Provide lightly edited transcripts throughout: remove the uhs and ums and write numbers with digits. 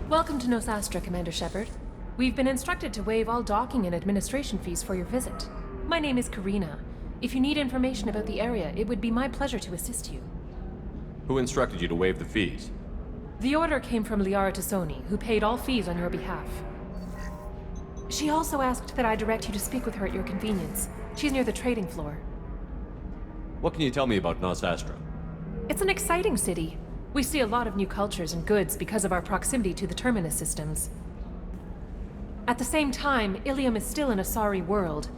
Welcome to Nosastra, Commander Shepard. We've been instructed to waive all docking and administration fees for your visit. My name is Karina. If you need information about the area, it would be my pleasure to assist you. Who instructed you to waive the fees? The order came from Liara Tassoni, who paid all fees on your behalf. She also asked that I direct you to speak with her at your convenience. She's near the trading floor. What can you tell me about Nosastra? It's an exciting city. We see a lot of new cultures and goods because of our proximity to the Terminus systems. At the same time, Ilium is still an Asari world.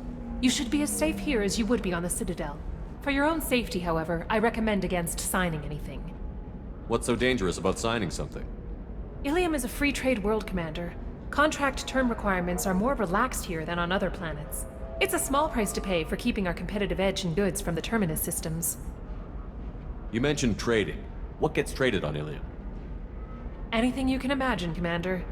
You should be as safe here as you would be on the Citadel. For your own safety, however, I recommend against signing anything. What's so dangerous about signing something? Ilium is a free trade world, Commander. Contract term requirements are more relaxed here than on other planets. It's a small price to pay for keeping our competitive edge in goods from the Terminus systems. You mentioned trading. What gets traded on Ilium? Anything you can imagine, Commander.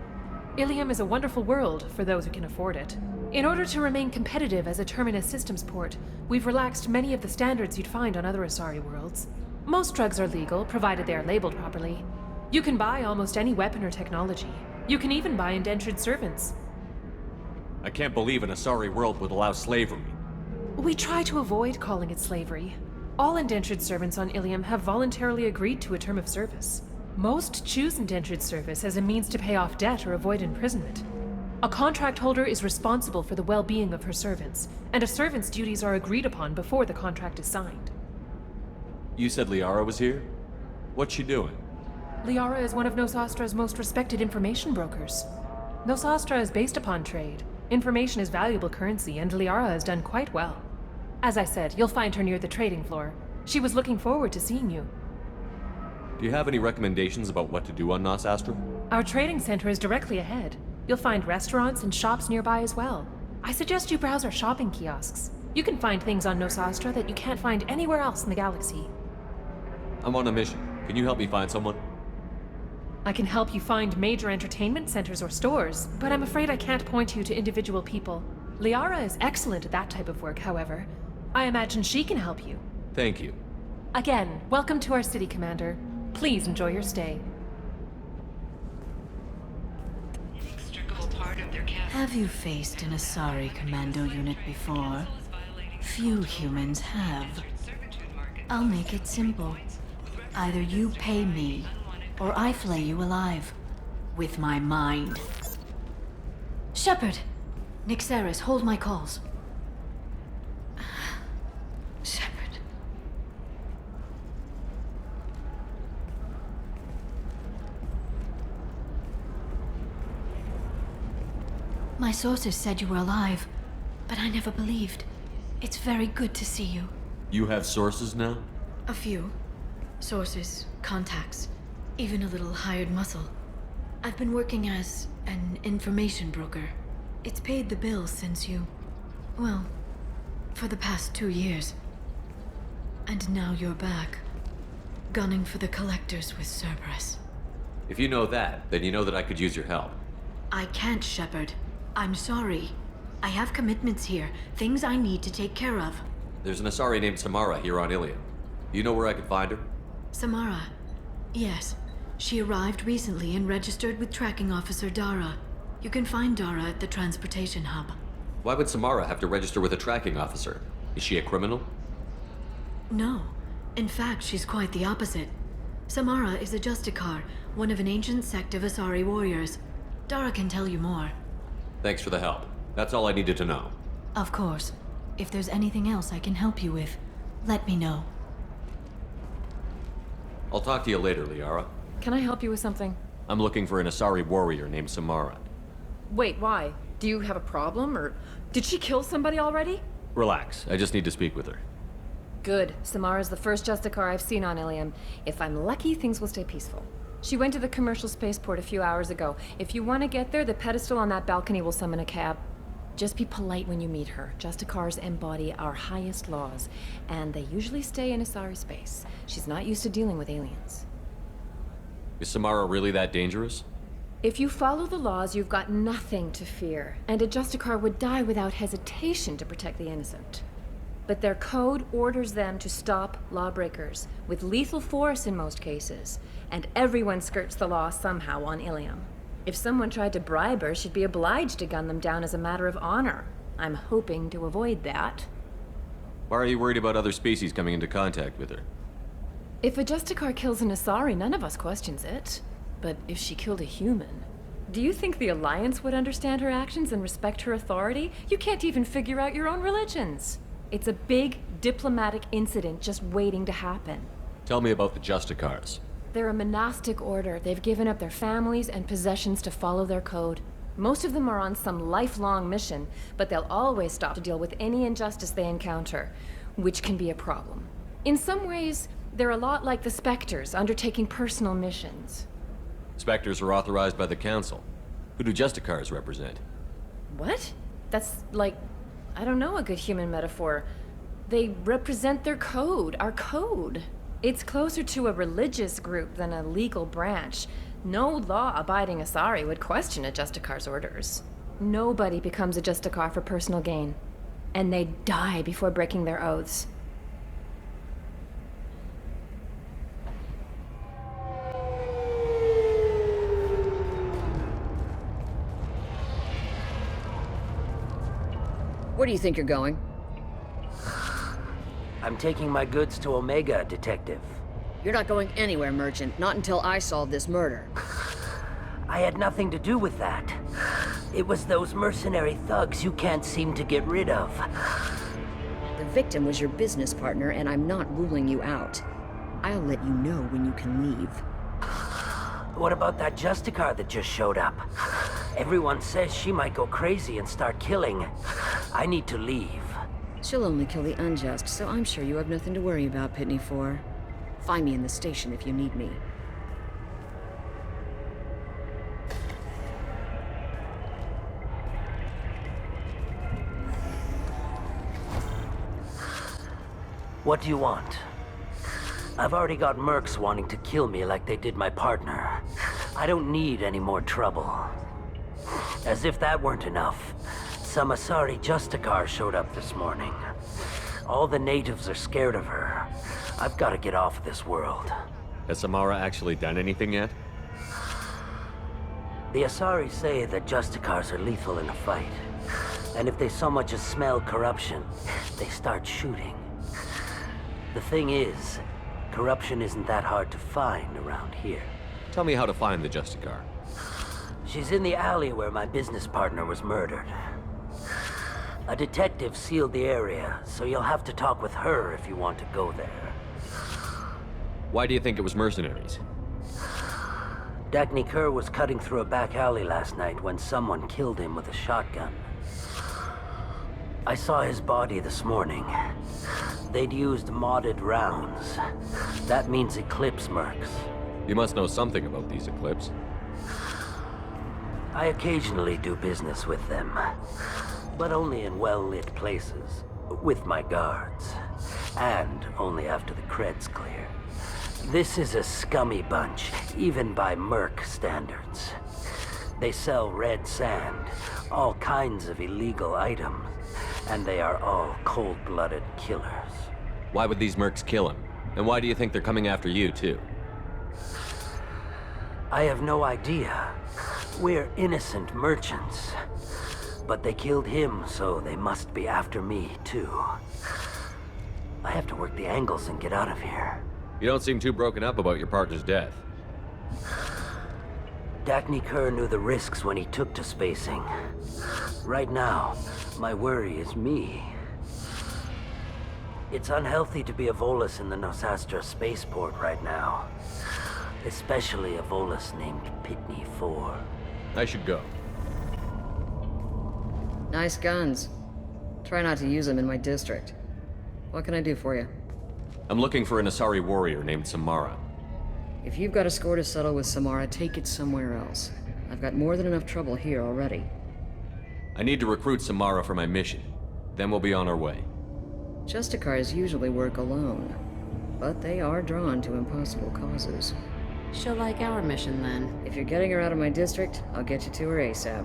Ilium is a wonderful world for those who can afford it. In order to remain competitive as a Terminus systems port, we've relaxed many of the standards you'd find on other Asari worlds. Most drugs are legal, provided they are labeled properly. You can buy almost any weapon or technology. You can even buy indentured servants. I can't believe an Asari world would allow slavery. We try to avoid calling it slavery. All indentured servants on Ilium have voluntarily agreed to a term of service. Most choose indentured service as a means to pay off debt or avoid imprisonment. A contract holder is responsible for the well-being of her servants, and a servant's duties are agreed upon before the contract is signed. You said Liara was here? What's she doing? Liara is one of Nosastra's most respected information brokers. Nosastra is based upon trade. Information is valuable currency, and Liara has done quite well. As I said, you'll find her near the trading floor. She was looking forward to seeing you. Do you have any recommendations about what to do on Nosastra? Our trading center is directly ahead. You'll find restaurants and shops nearby as well. I suggest you browse our shopping kiosks. You can find things on Nosastra that you can't find anywhere else in the galaxy. I'm on a mission. Can you help me find someone? I can help you find major entertainment centers or stores, but I'm afraid I can't point you to individual people. Liara is excellent at that type of work, however. I imagine she can help you. Thank you. Again, welcome to our city, Commander. Please enjoy your stay. Have you faced an Asari commando unit before? Few humans have. I'll make it simple. Either you pay me, or I flay you alive. With my mind. Shepard! Nixeris, hold my calls. Shepard. My sources said you were alive, but I never believed. It's very good to see you. You have sources now? A few. Sources, contacts, even a little hired muscle. I've been working as an information broker. It's paid the bills since you... well, for the past 2 years. And now you're back, gunning for the collectors with Cerberus. If you know that, then you know that I could use your help. I can't, Shepard. I'm sorry. I have commitments here, things I need to take care of. There's an Asari named Samara here on Ilium. Do you know where I could find her? Samara. Yes. She arrived recently and registered with Tracking Officer Dara. You can find Dara at the transportation hub. Why would Samara have to register with a tracking officer? Is she a criminal? No. In fact, she's quite the opposite. Samara is a Justicar, one of an ancient sect of Asari warriors. Dara can tell you more. Thanks for the help. That's all I needed to know. Of course. If there's anything else I can help you with, let me know. I'll talk to you later, Liara. Can I help you with something? I'm looking for an Asari warrior named Samara. Wait, why? Do you have a problem, or did she kill somebody already? Relax. I just need to speak with her. Good. Samara's the first Justicar I've seen on Ilium. If I'm lucky, things will stay peaceful. She went to the commercial spaceport a few hours ago. If you want to get there, the pedestal on that balcony will summon a cab. Just be polite when you meet her. Justicars embody our highest laws, and they usually stay in Asari space. She's not used to dealing with aliens. Is Samara really that dangerous? If you follow the laws, you've got nothing to fear, and a Justicar would die without hesitation to protect the innocent. but their code orders them to stop lawbreakers, with lethal force in most cases. And everyone skirts the law somehow on Ilium. If someone tried to bribe her, she'd be obliged to gun them down as a matter of honor. I'm hoping to avoid that. Why are you worried about other species coming into contact with her? If a Justicar kills an Asari, none of us questions it. But if she killed a human... Do you think the Alliance would understand her actions and respect her authority? You can't even figure out your own religions. It's a big diplomatic incident just waiting to happen. Tell me about the Justicars. They're a monastic order. They've given up their families and possessions to follow their code. Most of them are on some lifelong mission, but they'll always stop to deal with any injustice they encounter, which can be a problem. In some ways, they're a lot like the Spectres, undertaking personal missions. Spectres are authorized by the Council. Who do Justicars represent? What? That's like, I don't know, a good human metaphor. They represent their code, our code. It's closer to a religious group than a legal branch. No law-abiding Asari would question a Justicar's orders. Nobody becomes a Justicar for personal gain. And they die before breaking their oaths. Where do you think you're going? I'm taking my goods to Omega, Detective. You're not going anywhere, Merchant. Not until I solve this murder. I had nothing to do with that. It was those mercenary thugs you can't seem to get rid of. The victim was your business partner, and I'm not ruling you out. I'll let you know when you can leave. What about that Justicar that just showed up? Everyone says she might go crazy and start killing. I need to leave. She'll only kill the unjust, so I'm sure you have nothing to worry about, Pitney 4. Find me in the station if you need me. What do you want? I've already got mercs wanting to kill me like they did my partner. I don't need any more trouble. As if that weren't enough, some Asari Justicar showed up this morning. All the natives are scared of her. I've got to get off this world. Has Samara actually done anything yet? The Asari say that Justicars are lethal in a fight. And if they so much as smell corruption, they start shooting. The thing is, corruption isn't that hard to find around here. Tell me how to find the Justicar. She's in the alley where my business partner was murdered. A detective sealed the area, so you'll have to talk with her if you want to go there. Why do you think it was mercenaries? Dagny Kerr was cutting through a back alley last night when someone killed him with a shotgun. I saw his body this morning. They'd used modded rounds. That means Eclipse mercs. You must know something about these Eclipse. I occasionally do business with them, but only in well-lit places, with my guards, and only after the cred's clear. This is a scummy bunch, even by merc standards. They sell red sand, all kinds of illegal items, and they are all cold-blooded killers. Why would these mercs kill him? And why do you think they're coming after you, too? I have no idea. We're innocent merchants. But they killed him, so they must be after me, too. I have to work the angles and get out of here. You don't seem too broken up about your partner's death. Dagny Kerr knew the risks when he took to spacing. Right now, my worry is me. It's unhealthy to be a Volus in the Nosastra spaceport right now. Especially a Volus named Pitney 4. I should go. Nice guns. Try not to use them in my district. What can I do for you? I'm looking for an Asari warrior named Samara. If you've got a score to settle with Samara, take it somewhere else. I've got more than enough trouble here already. I need to recruit Samara for my mission. Then we'll be on our way. Justicars usually work alone, but they are drawn to impossible causes. She'll like our mission then. If you're getting her out of my district, I'll get you to her ASAP.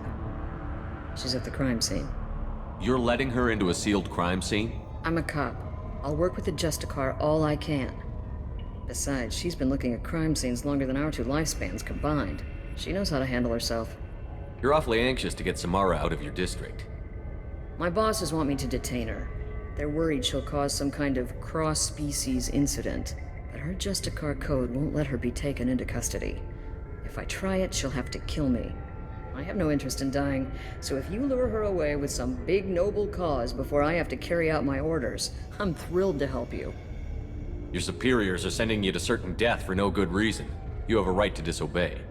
She's at the crime scene. You're letting her into a sealed crime scene? I'm a cop. I'll work with the Justicar all I can. Besides, she's been looking at crime scenes longer than our two lifespans combined. She knows how to handle herself. You're awfully anxious to get Samara out of your district. My bosses want me to detain her. They're worried she'll cause some kind of cross-species incident, but her Justicar code won't let her be taken into custody. If I try it, she'll have to kill me. I have no interest in dying, so if you lure her away with some big noble cause before I have to carry out my orders, I'm thrilled to help you. Your superiors are sending you to certain death for no good reason. You have a right to disobey.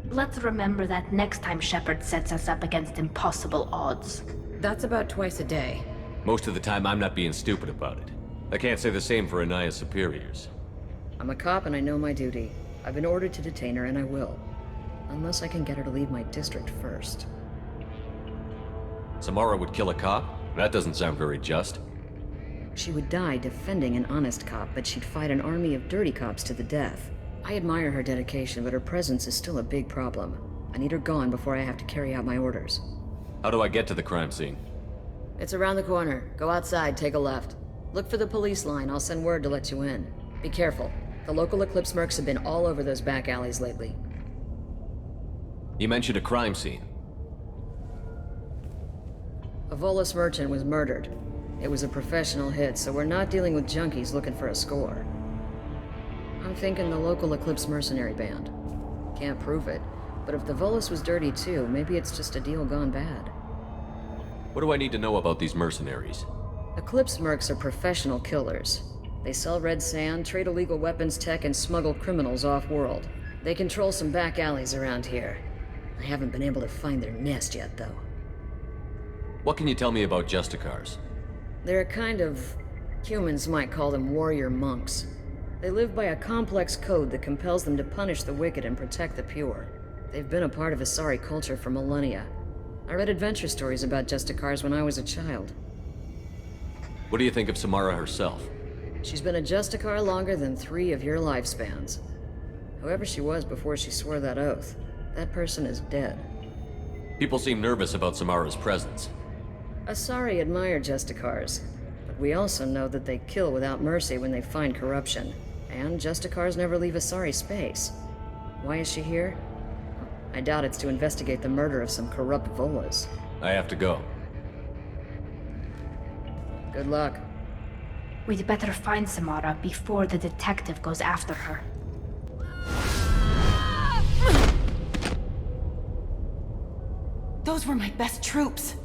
Let's remember that next time Shepard sets us up against impossible odds. That's about twice a day. Most of the time, I'm not being stupid about it. I can't say the same for Anaya's superiors. I'm a cop and I know my duty. I've been ordered to detain her and I will. Unless I can get her to leave my district first. Samara would kill a cop? That doesn't sound very just. She would die defending an honest cop, but she'd fight an army of dirty cops to the death. I admire her dedication, but her presence is still a big problem. I need her gone before I have to carry out my orders. How do I get to the crime scene? It's around the corner. Go outside, take a left. Look for the police line. I'll send word to let you in. Be careful. The local Eclipse mercs have been all over those back alleys lately. You mentioned a crime scene. A Volus merchant was murdered. It was a professional hit, so we're not dealing with junkies looking for a score. I'm thinking the local Eclipse mercenary band. Can't prove it, but if the Volus was dirty too, maybe it's just a deal gone bad. What do I need to know about these mercenaries? Eclipse mercs are professional killers. They sell red sand, trade illegal weapons tech, and smuggle criminals off-world. They control some back alleys around here. I haven't been able to find their nest yet, though. What can you tell me about Justicars? They're a kind of... humans might call them warrior monks. They live by a complex code that compels them to punish the wicked and protect the pure. They've been a part of Asari culture for millennia. I read adventure stories about Justicars when I was a child. What do you think of Samara herself? She's been a Justicar longer than 3 of your lifespans. Whoever she was before she swore that oath, that person is dead. People seem nervous about Samara's presence. Asari admire Justicars, but we also know that they kill without mercy when they find corruption. And Justicars never leave Asari space. Why is she here? I doubt it's to investigate the murder of some corrupt Volas. I have to go. Good luck. We'd better find Samara before the detective goes after her. Those were my best troops.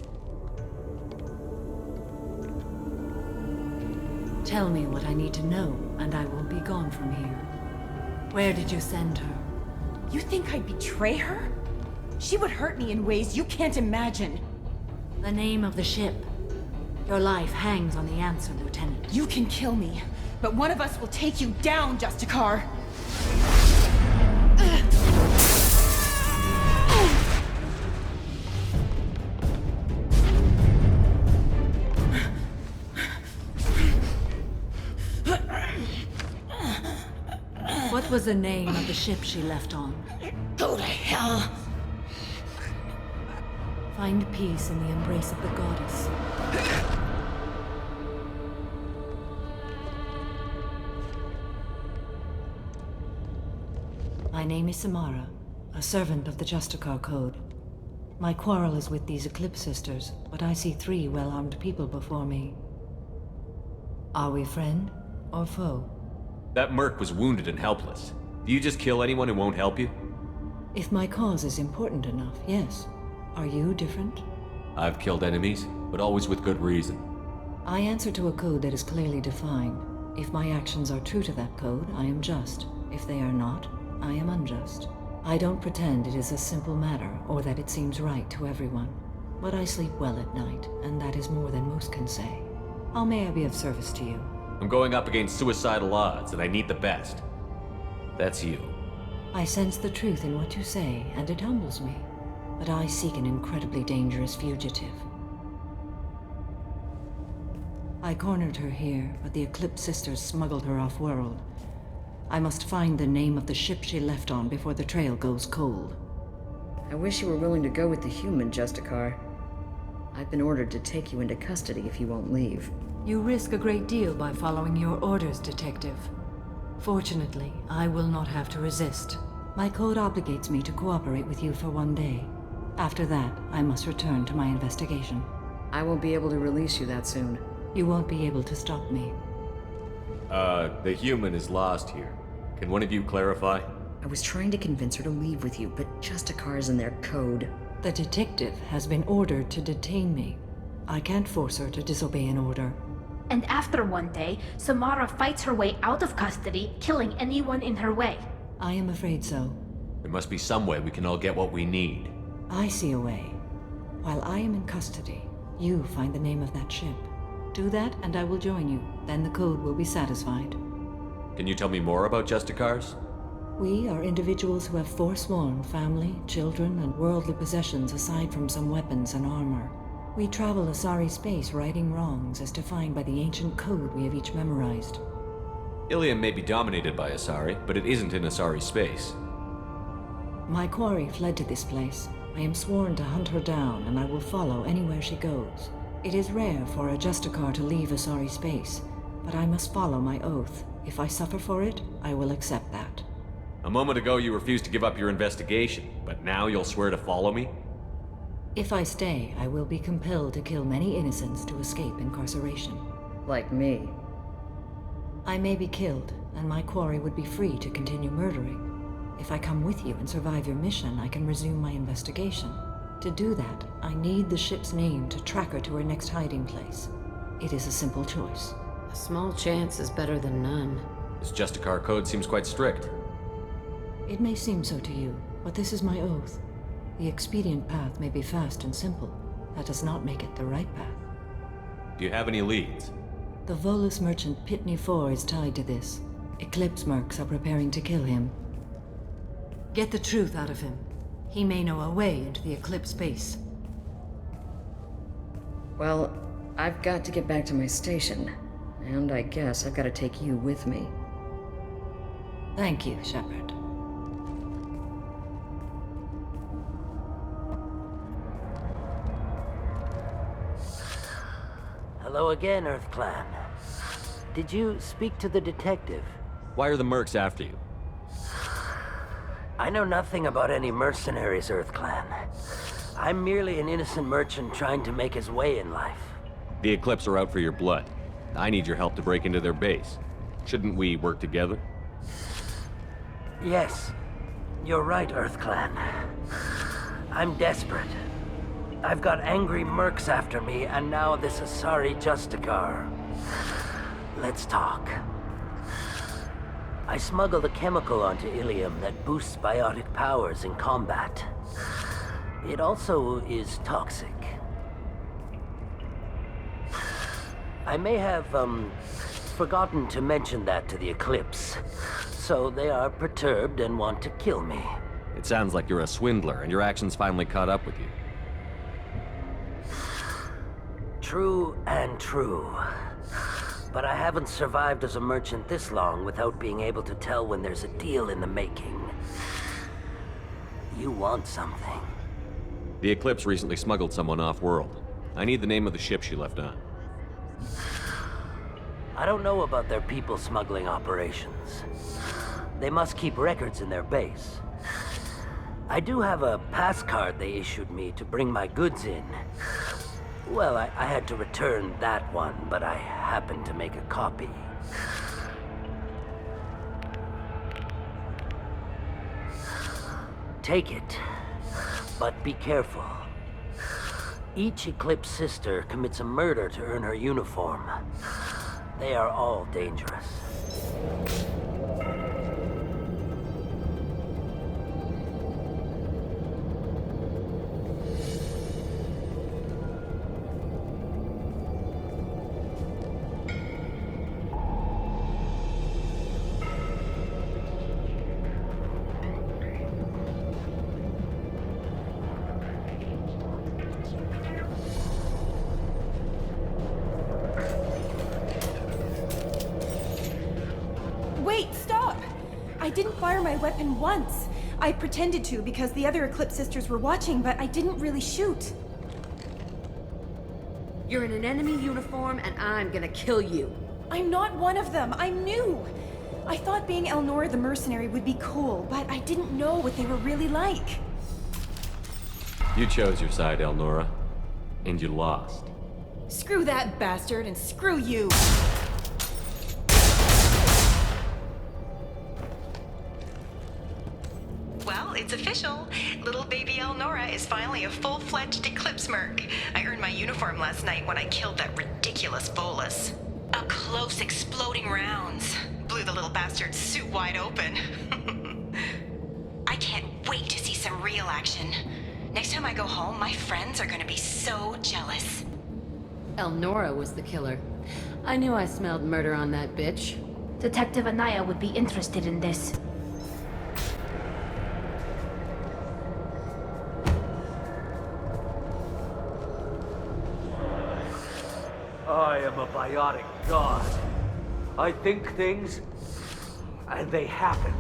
Tell me what I need to know, and I will be gone from here. Where did you send her? You think I'd betray her? She would hurt me in ways you can't imagine. The name of the ship. Your life hangs on the answer, Lieutenant. You can kill me, but one of us will take you down, Justicar. What was the name of the ship she left on? Go to hell. Find peace in the embrace of the goddess. My name is Samara, a servant of the Justicar Code. My quarrel is with these Eclipse Sisters, but I see 3 well-armed people before me. Are we friend or foe? That merc was wounded and helpless. Do you just kill anyone who won't help you? If my cause is important enough, yes. Are you different? I've killed enemies, but always with good reason. I answer to a code that is clearly defined. If my actions are true to that code, I am just. If they are not, I am unjust. I don't pretend it is a simple matter, or that it seems right to everyone. But I sleep well at night, and that is more than most can say. How may I be of service to you? I'm going up against suicidal odds, and I need the best. That's you. I sense the truth in what you say, and it humbles me. But I seek an incredibly dangerous fugitive. I cornered her here, but the Eclipse Sisters smuggled her off-world. I must find the name of the ship she left on before the trail goes cold. I wish you were willing to go with the human, Justicar. I've been ordered to take you into custody if you won't leave. You risk a great deal by following your orders, Detective. Fortunately, I will not have to resist. My code obligates me to cooperate with you for 1 day. After that, I must return to my investigation. I won't be able to release you that soon. You won't be able to stop me. The human is lost here. Can one of you clarify? I was trying to convince her to leave with you, but Justicar's in their code. The detective has been ordered to detain me. I can't force her to disobey an order. And after 1 day, Samara fights her way out of custody, killing anyone in her way. I am afraid so. There must be some way we can all get what we need. I see a way. While I am in custody, you find the name of that ship. Do that and I will join you. Then the code will be satisfied. Can you tell me more about Justicars? We are individuals who have forsworn family, children, and worldly possessions aside from some weapons and armor. We travel Asari space righting wrongs as defined by the ancient code we have each memorized. Ilium may be dominated by Asari, but it isn't in Asari space. My quarry fled to this place. I am sworn to hunt her down, and I will follow anywhere she goes. It is rare for a Justicar to leave Asari space, but I must follow my oath. If I suffer for it, I will accept that. A moment ago you refused to give up your investigation, but now you'll swear to follow me? If I stay, I will be compelled to kill many innocents to escape incarceration. Like me. I may be killed, and my quarry would be free to continue murdering. If I come with you and survive your mission, I can resume my investigation. To do that, I need the ship's name to track her to her next hiding place. It is a simple choice. A small chance is better than none. This Justicar code seems quite strict. It may seem so to you, but this is my oath. The expedient path may be fast and simple. That does not make it the right path. Do you have any leads? The Volus merchant Pitney 4 is tied to this. Eclipse mercs are preparing to kill him. Get the truth out of him. He may know a way into the Eclipse base. Well, I've got to get back to my station. And I guess I've got to take you with me. Thank you, Shepard. Hello again, Earth Clan. Did you speak to the detective? Why are the mercs after you? I know nothing about any mercenaries, Earth Clan. I'm merely an innocent merchant trying to make his way in life. The Eclipse are out for your blood. I need your help to break into their base. Shouldn't we work together? Yes, you're right, Earth Clan. I'm desperate. I've got angry mercs after me, and now this Asari Justicar. Let's talk. I smuggled a chemical onto Ilium that boosts biotic powers in combat. It also is toxic. I may have, forgotten to mention that to the Eclipse. So they are perturbed and want to kill me. It sounds like you're a swindler, and your actions finally caught up with you. True and true. But I haven't survived as a merchant this long without being able to tell when there's a deal in the making. You want something. The Eclipse recently smuggled someone off-world. I need the name of the ship she left on. I don't know about their people smuggling operations. They must keep records in their base. I do have a pass card they issued me to bring my goods in. Well, I had to return that one, but I happened to make a copy. Take it, but be careful. Each Eclipse sister commits a murder to earn her uniform. They are all dangerous. Wait, stop! I didn't fire my weapon once. I pretended to because the other Eclipse sisters were watching, but I didn't really shoot. You're in an enemy uniform, and I'm gonna kill you. I'm not one of them. I'm new. I thought being Elnora the mercenary would be cool, but I didn't know what they were really like. You chose your side, Elnora. And you lost. Screw that bastard and screw you. Well, it's official. Little baby Elnora is finally a full-fledged Eclipse merc. I earned my uniform last night when I killed that ridiculous bolus. Up close, exploding rounds. Blew the little bastard's suit wide open. I can't wait to see some real action. Next time I go home, my friends are gonna be so jealous. Elnora was the killer. I knew I smelled murder on that bitch. Detective Anaya would be interested in this. I am a biotic god. I think things, and they happen.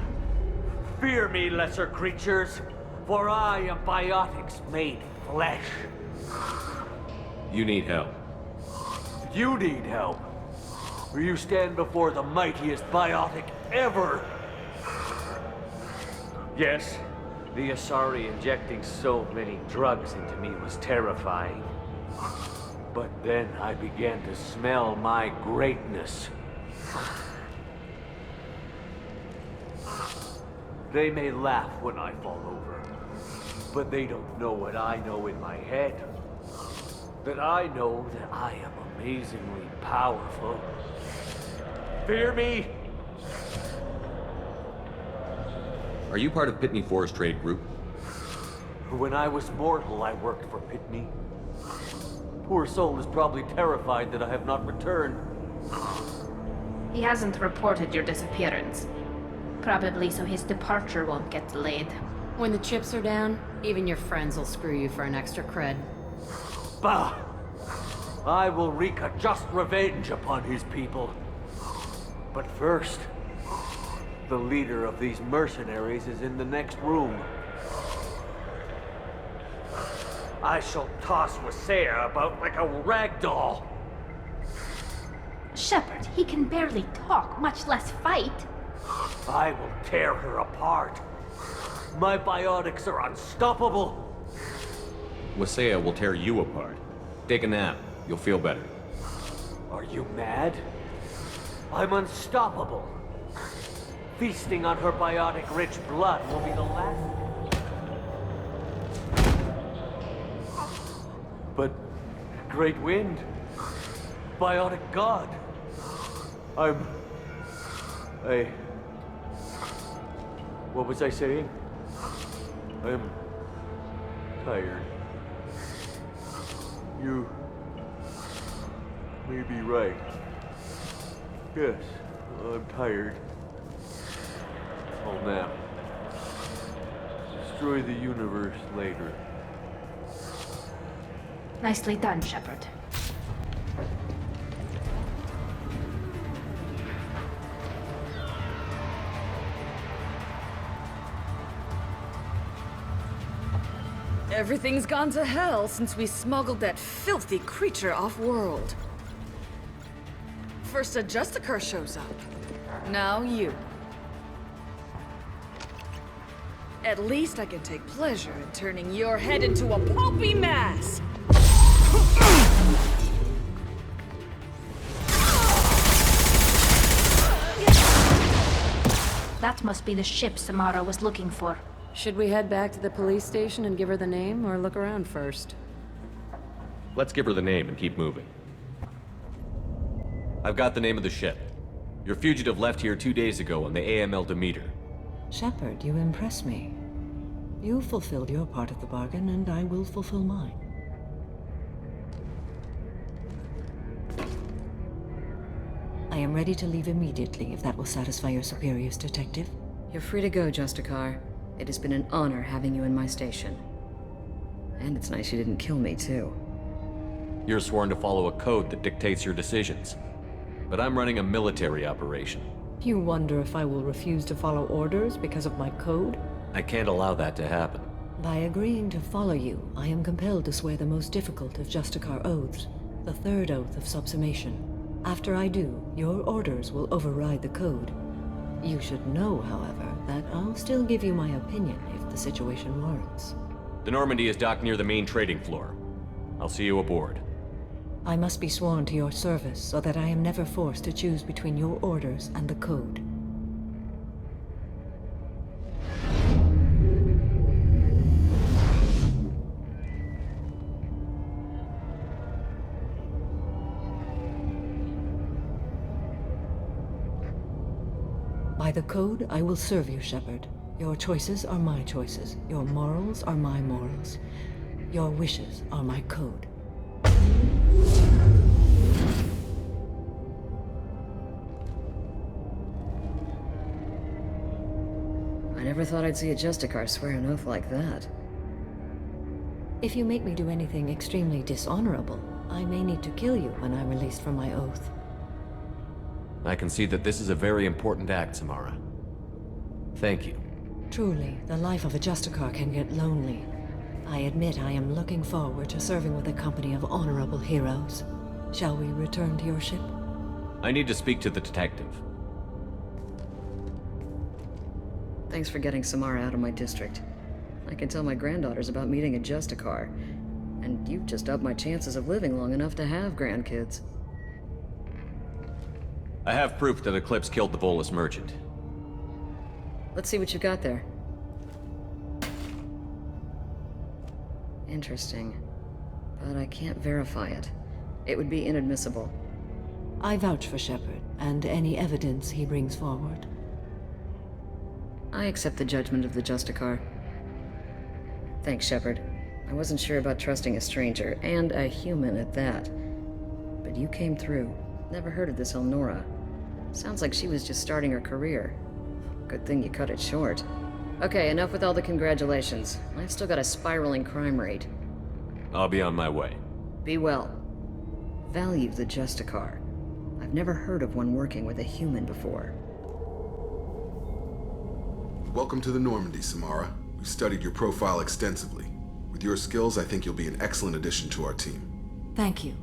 Fear me, lesser creatures, for I am biotics made flesh. You need help. You need help, or you stand before the mightiest biotic ever. Yes, the Asari injecting so many drugs into me was terrifying. But then I began to smell my greatness. They may laugh when I fall over, but they don't know what I know in my head. That I know that I am amazingly powerful. Fear me? Are you part of Pitney Forest Trade Group? When I was mortal, I worked for Pitney. Poor soul is probably terrified that I have not returned. He hasn't reported your disappearance. Probably so his departure won't get delayed. When the chips are down, even your friends will screw you for an extra cred. Bah! I will wreak a just revenge upon his people. But first, the leader of these mercenaries is in the next room. I shall toss Wasea about like a rag doll. Shepard, he can barely talk, much less fight. I will tear her apart. My biotics are unstoppable. Wasea will tear you apart. Take a nap. You'll feel better. Are you mad? I'm unstoppable. Feasting on her biotic-rich blood will be the last... But... Great Wind... Biotic God... What was I saying? I'm... tired. You... may be right. Yes, I'm tired. I'll nap. Destroy the universe later. Nicely done, Shepard. Everything's gone to hell since we smuggled that filthy creature off-world. First a Justicar shows up. Now you. At least I can take pleasure in turning your head into a pulpy mass! That must be the ship Samara was looking for. Should we head back to the police station and give her the name, or look around first? Let's give her the name and keep moving. I've got the name of the ship. Your fugitive left here 2 days ago on the AML Demeter. Shepard, you impress me. You fulfilled your part of the bargain, and I will fulfill mine. I am ready to leave immediately, if that will satisfy your superiors, Detective. You're free to go, Justicar. It has been an honor having you in my station. And it's nice you didn't kill me, too. You're sworn to follow a code that dictates your decisions. But I'm running a military operation. You wonder if I will refuse to follow orders because of my code? I can't allow that to happen. By agreeing to follow you, I am compelled to swear the most difficult of Justicar oaths. the third oath of subsumation. After I do, your orders will override the code. You should know, however, that I'll still give you my opinion if the situation warrants. The Normandy is docked near the main trading floor. I'll see you aboard. I must be sworn to your service so that I am never forced to choose between your orders and the code. By the code, I will serve you, Shepard. Your choices are my choices. Your morals are my morals. Your wishes are my code. I never thought I'd see a Justicar swear an oath like that. If you make me do anything extremely dishonorable, I may need to kill you when I'm released from my oath. I can see that this is a very important act, Samara. Thank you. Truly, the life of a Justicar can get lonely. I admit I am looking forward to serving with a company of honorable heroes. Shall we return to your ship? I need to speak to the detective. Thanks for getting Samara out of my district. I can tell my granddaughters about meeting a Justicar, and you've just upped my chances of living long enough to have grandkids. I have proof that Eclipse killed the Volus merchant. Let's see what you got there. Interesting. But I can't verify it. It would be inadmissible. I vouch for Shepard, and any evidence he brings forward. I accept the judgment of the Justicar. Thanks, Shepard. I wasn't sure about trusting a stranger, and a human at that. But you came through. Never heard of this Elnora. Sounds like she was just starting her career. Good thing you cut it short. Okay, enough with all the congratulations. I've still got a spiraling crime rate. I'll be on my way. Be well. Value the Justicar. I've never heard of one working with a human before. Welcome to the Normandy, Samara. We've studied your profile extensively. With your skills, I think you'll be an excellent addition to our team. Thank you.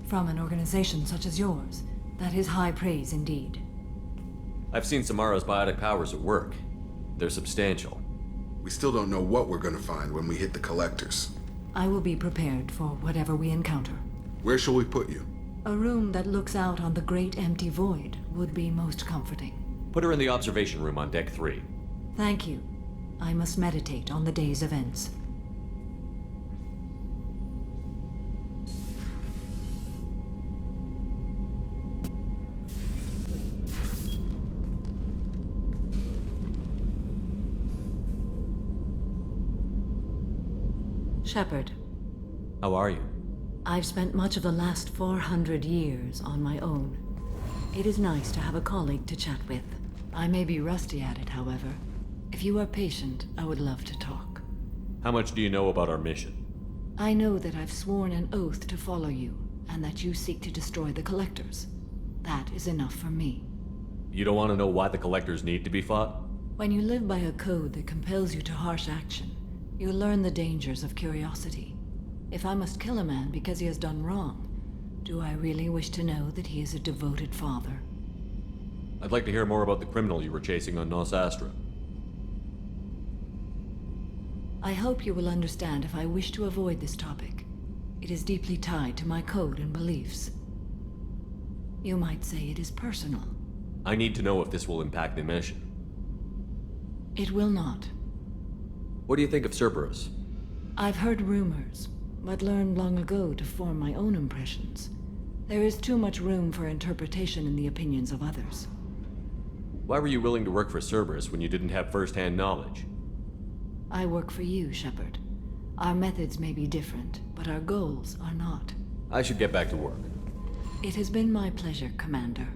From an organization such as yours, that is high praise indeed. I've seen Samara's biotic powers at work. They're substantial. We still don't know what we're gonna find when we hit the collectors. I will be prepared for whatever we encounter. Where shall we put you? A room that looks out on the great empty void would be most comforting. Put her in the observation room on Deck 3. Thank you. I must meditate on the day's events. Shepard. How are you? I've spent much of the last 400 years on my own. It is nice to have a colleague to chat with. I may be rusty at it, however. If you are patient, I would love to talk. How much do you know about our mission? I know that I've sworn an oath to follow you, and that you seek to destroy the Collectors. That is enough for me. You don't want to know why the Collectors need to be fought? When you live by a code that compels you to harsh action, you learn the dangers of curiosity. If I must kill a man because he has done wrong, do I really wish to know that he is a devoted father? I'd like to hear more about the criminal you were chasing on Nos Astra. I hope you will understand if I wish to avoid this topic. It is deeply tied to my code and beliefs. You might say it is personal. I need to know if this will impact the mission. It will not. What do you think of Cerberus? I've heard rumors, but learned long ago to form my own impressions. There is too much room for interpretation in the opinions of others. Why were you willing to work for Cerberus when you didn't have first-hand knowledge? I work for you, Shepard. Our methods may be different, but our goals are not. I should get back to work. It has been my pleasure, Commander.